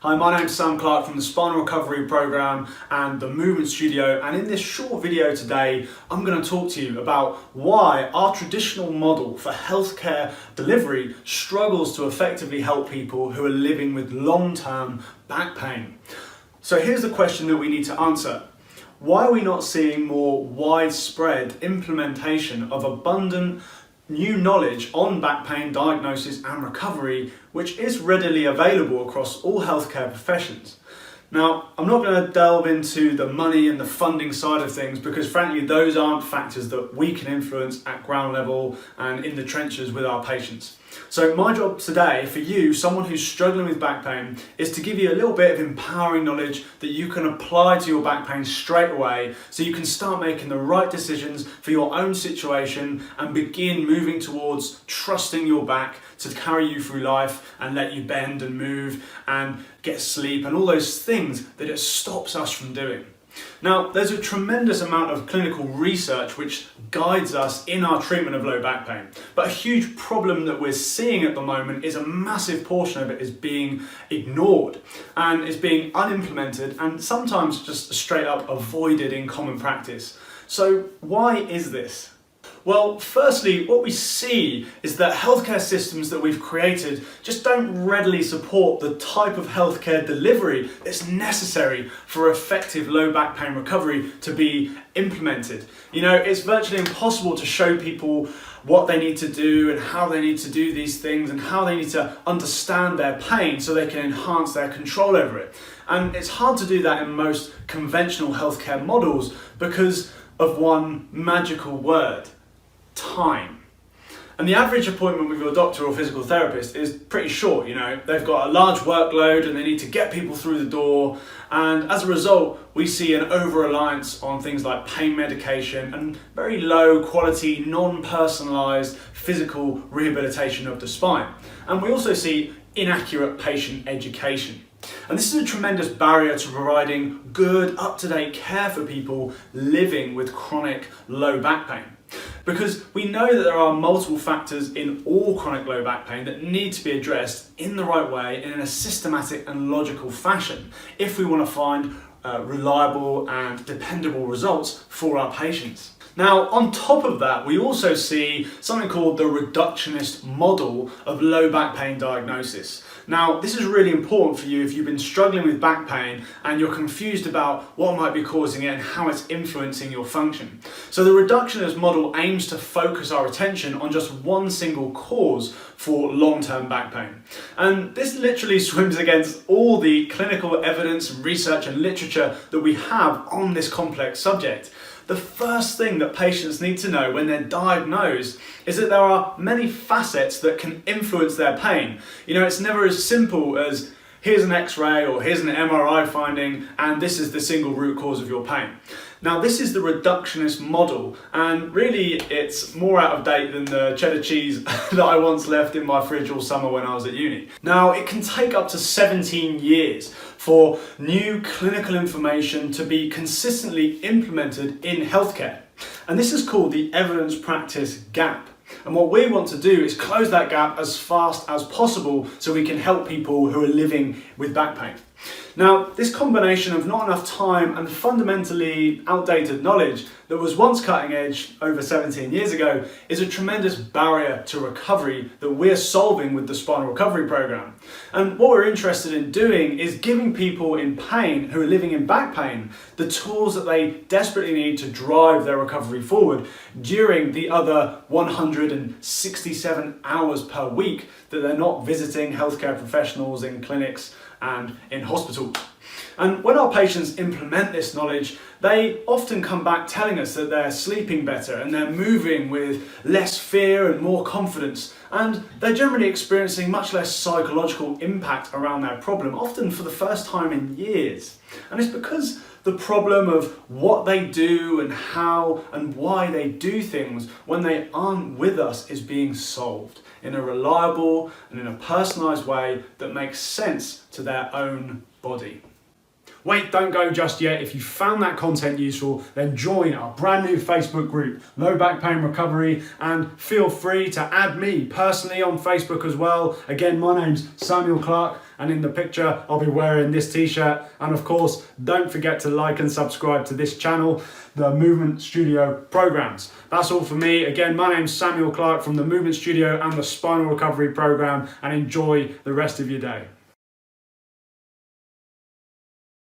Hi, my name's Sam Clark from the Spinal Recovery Program and the Movement Studio, and in this short video today I'm going to talk to you about why our traditional model for healthcare delivery struggles to effectively help people who are living with long-term back pain. So here's the question that we need to answer. Why are we not seeing more widespread implementation of abundant new knowledge on back pain diagnosis and recovery, which is readily available across all healthcare professions? Now, I'm not going to delve into the money and the funding side of things because frankly those aren't factors that we can influence at ground level and in the trenches with our patients. So my job today for you, someone who's struggling with back pain, is to give you a little bit of empowering knowledge that you can apply to your back pain straight away so you can start making the right decisions for your own situation and begin moving towards trusting your back to carry you through life and let you bend and move and get sleep and all those things that it stops us from doing. Now, there's a tremendous amount of clinical research which guides us in our treatment of low back pain, but a huge problem that we're seeing at the moment is a massive portion of it is being ignored and is being unimplemented and sometimes just straight up avoided in common practice. So why is this? Well, firstly, what we see is that healthcare systems that we've created just don't readily support the type of healthcare delivery that's necessary for effective low back pain recovery to be implemented. You know, it's virtually impossible to show people what they need to do and how they need to do these things and how they need to understand their pain so they can enhance their control over it. And it's hard to do that in most conventional healthcare models because of one magical word: time. And the average appointment with your doctor or physical therapist is pretty short. You know, they've got a large workload and they need to get people through the door, and as a result we see an over-reliance on things like pain medication and very low quality, non-personalized physical rehabilitation of the spine. And we also see inaccurate patient education. And this is a tremendous barrier to providing good, up-to-date care for people living with chronic low back pain. Because we know that there are multiple factors in all chronic low back pain that need to be addressed in the right way and in a systematic and logical fashion if we want to find reliable and dependable results for our patients. Now, on top of that, we also see something called the reductionist model of low back pain diagnosis. Now, this is really important for you if you've been struggling with back pain and you're confused about what might be causing it and how it's influencing your function. So the reductionist model aims to focus our attention on just one single cause for long-term back pain. And this literally swims against all the clinical evidence, research and literature that we have on this complex subject. The first thing that patients need to know when they're diagnosed is that there are many facets that can influence their pain. You know, it's never as simple as here's an X-ray or here's an MRI finding and this is the single root cause of your pain. Now, this is the reductionist model, and really it's more out of date than the cheddar cheese that I once left in my fridge all summer when I was at uni. Now, it can take up to 17 years for new clinical information to be consistently implemented in healthcare. And this is called the evidence practice gap. And what we want to do is close that gap as fast as possible so we can help people who are living with back pain. Now, this combination of not enough time and fundamentally outdated knowledge that was once cutting edge over 17 years ago is a tremendous barrier to recovery that we're solving with the Spinal Recovery Program. And what we're interested in doing is giving people in pain who are living in back pain the tools that they desperately need to drive their recovery forward during the other 167 hours per week that they're not visiting healthcare professionals in clinics and in hospitals. And when our patients implement this knowledge, they often come back telling us that they're sleeping better and they're moving with less fear and more confidence, and they're generally experiencing much less psychological impact around their problem, often for the first time in years. And it's because the problem of what they do and how and why they do things when they aren't with us is being solved in a reliable and in a personalised way that makes sense to their own body. Wait, don't go just yet. If you found that content useful, then join our brand new Facebook group, Low Back Pain Recovery, and feel free to add me personally on Facebook as well. Again, my name's Samuel Clark, and in the picture, I'll be wearing this t-shirt. And of course, don't forget to like and subscribe to this channel, the Movement Studio programs. That's all for me. Again, my name's Samuel Clark from the Movement Studio and the Spinal Recovery Program, and enjoy the rest of your day.